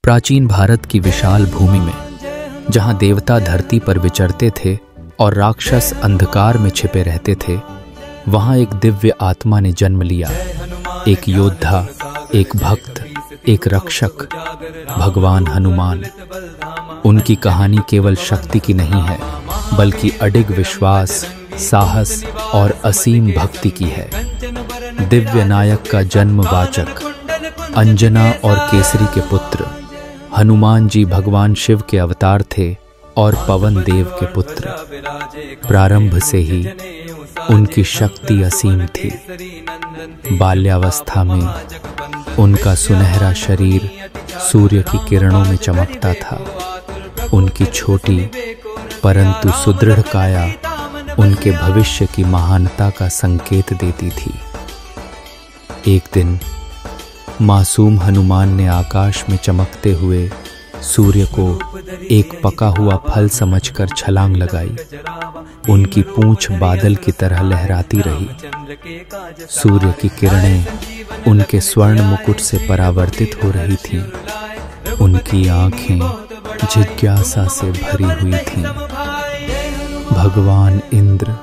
प्राचीन भारत की विशाल भूमि में, जहां देवता धरती पर विचरते थे और राक्षस अंधकार में छिपे रहते थे, वहां एक दिव्य आत्मा ने जन्म लिया। एक योद्धा, एक भक्त, एक रक्षक, भगवान हनुमान। उनकी कहानी केवल शक्ति की नहीं है, बल्कि अडिग विश्वास, साहस और असीम भक्ति की है। दिव्य नायक का जन्मवाचक, अंजना और केसरी के पुत्र हनुमान जी भगवान शिव के अवतार थे और पवन देव के पुत्र। प्रारंभ से ही उनकी शक्ति असीम थी। बाल्यावस्था में उनका सुनहरा शरीर सूर्य की किरणों में चमकता था। उनकी छोटी परंतु सुदृढ़ काया उनके भविष्य की महानता का संकेत देती थी। एक दिन मासूम हनुमान ने आकाश में चमकते हुए सूर्य को एक पका हुआ फल समझकर छलांग लगाई। उनकी पूंछ बादल की तरह लहराती रही। सूर्य की किरणें उनके स्वर्ण मुकुट से परावर्तित हो रही थीं। उनकी आंखें जिज्ञासा से भरी हुई थीं। भगवान इंद्र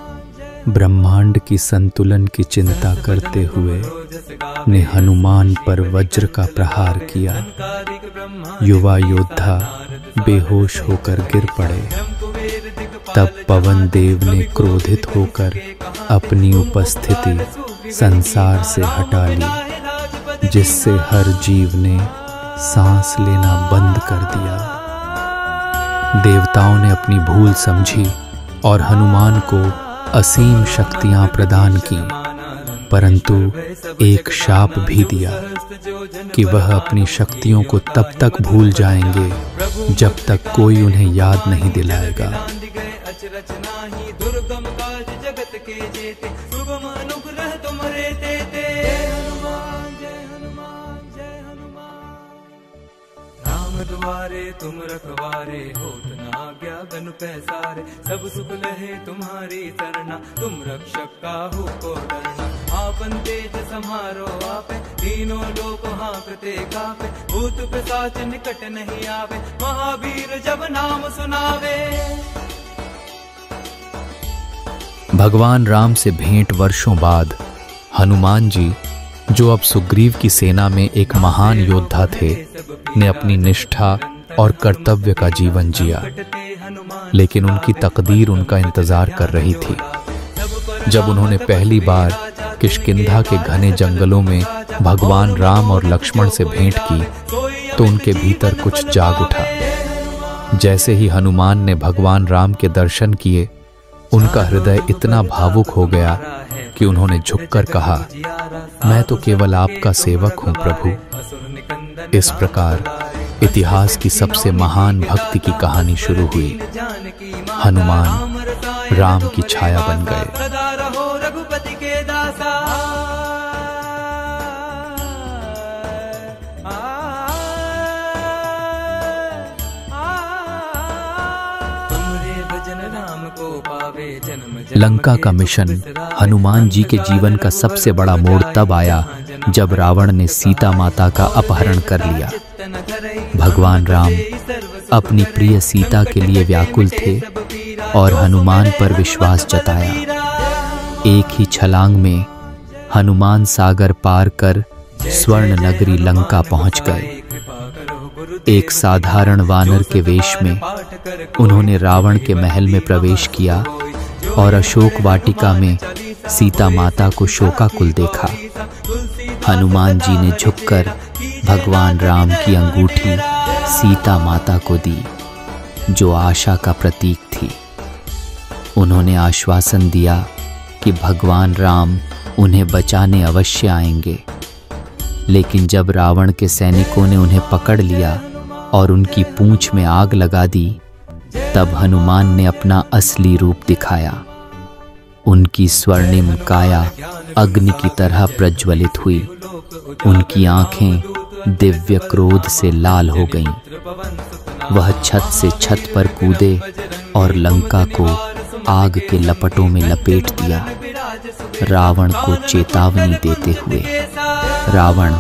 ब्रह्मांड की संतुलन की चिंता करते हुए ने हनुमान पर वज्र का प्रहार किया। युवा योद्धा बेहोश होकर गिर पड़े। तब पवन देव ने क्रोधित होकर अपनी उपस्थिति संसार से हटा ली, जिससे हर जीव ने सांस लेना बंद कर दिया। देवताओं ने अपनी भूल समझी और हनुमान को असीम शक्तियां प्रदान की, परंतु एक शाप भी दिया कि वह अपनी शक्तियों को तब तक भूल जाएंगे जब तक कोई उन्हें याद नहीं दिलाएगा। द्वारे तुम रखवारे, होत न आज्ञा गनु पैसारे। सब सुख लहे तुम्हारी सरना, तुम रक्षक काहू को डरना। आपन तेज सम्हारो आपे, तीनों लोक हाँकते कापे। भूत पिशाच निकट नहीं आवे, महावीर जब नाम सुनावे। भगवान राम से भेंट वर्षों बाद हनुमान जी, जो अब सुग्रीव की सेना में एक महान योद्धा थे, ने अपनी निष्ठा और कर्तव्य का जीवन जिया। लेकिन उनकी तकदीर उनका इंतजार कर रही थी। जब उन्होंने पहली बार किष्किंधा के घने जंगलों में भगवान राम और लक्ष्मण से भेंट की, तो उनके भीतर कुछ जाग उठा। जैसे ही हनुमान ने भगवान राम के दर्शन किए, उनका हृदय इतना भावुक हो गया कि उन्होंने झुककर कहा, मैं तो केवल आपका सेवक हूं प्रभु। इस प्रकार इतिहास की सबसे महान भक्ति की कहानी शुरू हुई। हनुमान राम की छाया बन गए। लंका का मिशन हनुमान जी के जीवन का सबसे बड़ा मोड़ तब आया जब रावण ने सीता माता का अपहरण कर लिया। भगवान राम अपनी प्रिय सीता के लिए व्याकुल थे और हनुमान पर विश्वास जताया। एक ही छलांग में हनुमान सागर पार कर स्वर्ण नगरी लंका पहुंच गए। एक साधारण वानर के वेश में उन्होंने रावण के महल में प्रवेश किया और अशोक वाटिका में सीता माता को शोकाकुल देखा। हनुमान जी ने झुककर भगवान राम की अंगूठी सीता माता को दी, जो आशा का प्रतीक थी। उन्होंने आश्वासन दिया कि भगवान राम उन्हें बचाने अवश्य आएंगे। लेकिन जब रावण के सैनिकों ने उन्हें पकड़ लिया और उनकी पूंछ में आग लगा दी, तब हनुमान ने अपना असली रूप दिखाया। उनकी स्वर्णिम काया अग्नि की तरह प्रज्वलित हुई। उनकी आंखें दिव्य क्रोध से लाल हो गईं। वह छत से छत पर कूदे और लंका को आग के लपटों में लपेट दिया, रावण को चेतावनी देते हुए। रावण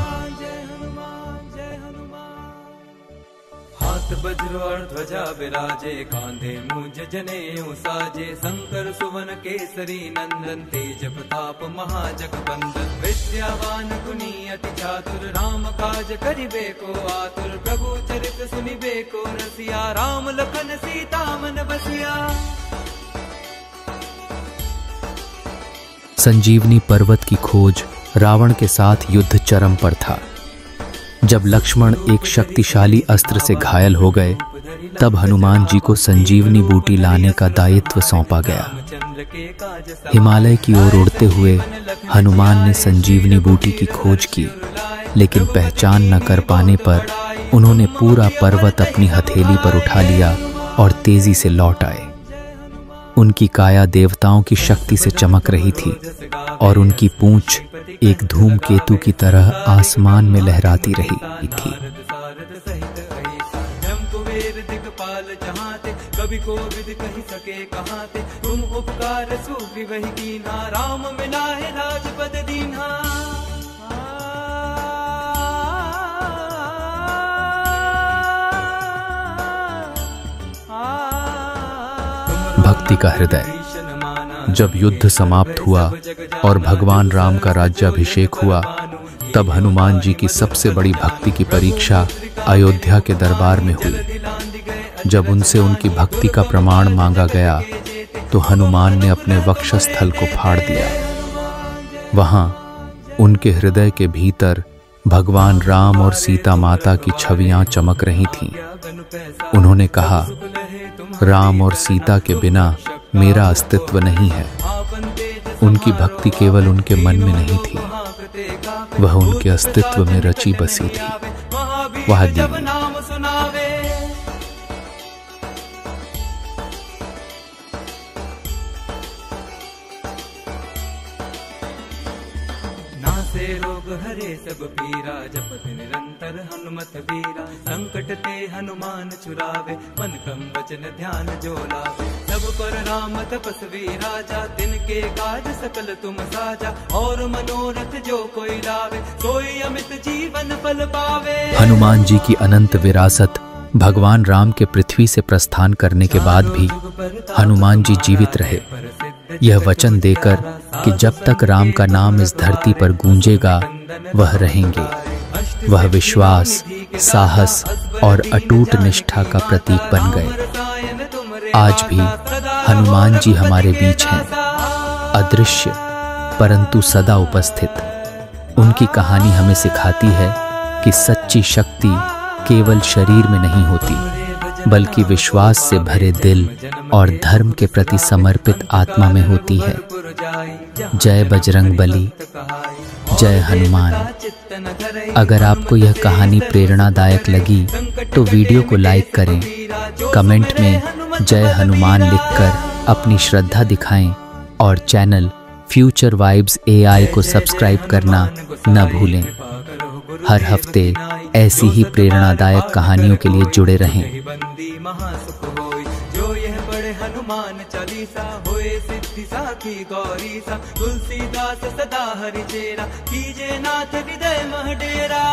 हाथ वज्र और ध्वजा विराजे, कांधे मुझ जनेऊ साजे। शंकर सुवन केसरी नंदन, तेज प्रताप महाजगबंदन। विद्यावान गुणी अति चातुर, राम काज करिबे को आतुर। प्रभु चरित सुनिबे को रसिया, राम लखन सीता मन बसिया। संजीवनी पर्वत की खोज रावण के साथ युद्ध चरम पर था। जब लक्ष्मण एक शक्तिशाली अस्त्र से घायल हो गए, तब हनुमान जी को संजीवनी बूटी लाने का दायित्व सौंपा गया। हिमालय की ओर उड़ते हुए हनुमान ने संजीवनी बूटी की खोज की, लेकिन पहचान न कर पाने पर उन्होंने पूरा पर्वत अपनी हथेली पर उठा लिया और तेजी से लौट आए। उनकी काया देवताओं की शक्ति से चमक रही थी और उनकी पूंछ एक धूमकेतु की तरह आसमान में लहराती रही थी। कभी कोविद कही सके कहाँ थे, तुम उपकार सूफी वही कीन्हा। राम मिला है राजपद दीन्हा। भक्ति का हृदय। जब युद्ध समाप्त हुआ और भगवान राम का राज्याभिषेक हुआ, तब हनुमान जी की सबसे बड़ी भक्ति की परीक्षा अयोध्या के दरबार में हुई। जब उनसे उनकी भक्ति का प्रमाण मांगा गया, तो हनुमान ने अपने वक्षस्थल को फाड़ दिया। वहां उनके हृदय के भीतर भगवान राम और सीता माता की छवियां चमक रही थीं। उन्होंने कहा, राम और सीता के बिना मेरा अस्तित्व नहीं है। उनकी भक्ति केवल उनके मन में नहीं थी, वह उनके अस्तित्व में रची बसी थी। वह देवी से रोग हरे सब पीरा, जपत निरंतर हनुमत बीरा। संकट ते हनुमान छुड़ावे, मन क्रम वचन ध्यान जो लावे। सब पर राम तपस्वी राजा, तिनके काज सकल तुम साजा। और मनोरथ जो कोई लावे, सोई अमित जीवन फल पावे। हनुमान जी की अनंत विरासत भगवान राम के पृथ्वी से प्रस्थान करने के बाद भी हनुमान जी जीवित रहे, यह वचन देकर कि जब तक राम का नाम इस धरती पर गूंजेगा वह रहेंगे। वह विश्वास, साहस और अटूट निष्ठा का प्रतीक बन गए। आज भी हनुमान जी हमारे बीच हैं, अदृश्य परंतु सदा उपस्थित। उनकी कहानी हमें सिखाती है कि सच्ची शक्ति केवल शरीर में नहीं होती, बल्कि विश्वास से भरे दिल और धर्म के प्रति समर्पित आत्मा में होती है। जय बजरंगबली, जय हनुमान। अगर आपको यह कहानी प्रेरणादायक लगी तो वीडियो को लाइक करें, कमेंट में जय हनुमान लिखकर अपनी श्रद्धा दिखाएं और चैनल फ्यूचर वाइब्स AI को सब्सक्राइब करना न भूलें। हर हफ्ते ऐसी ही प्रेरणादायक कहानियों के लिए जुड़े रहें। जो यह पढ़े हनुमान चालीसा, होए सिद्धि साखी गौरी सा। तुलसीदास सदा हरि चेरा, कीजे नाथ हृदय मह डेरा।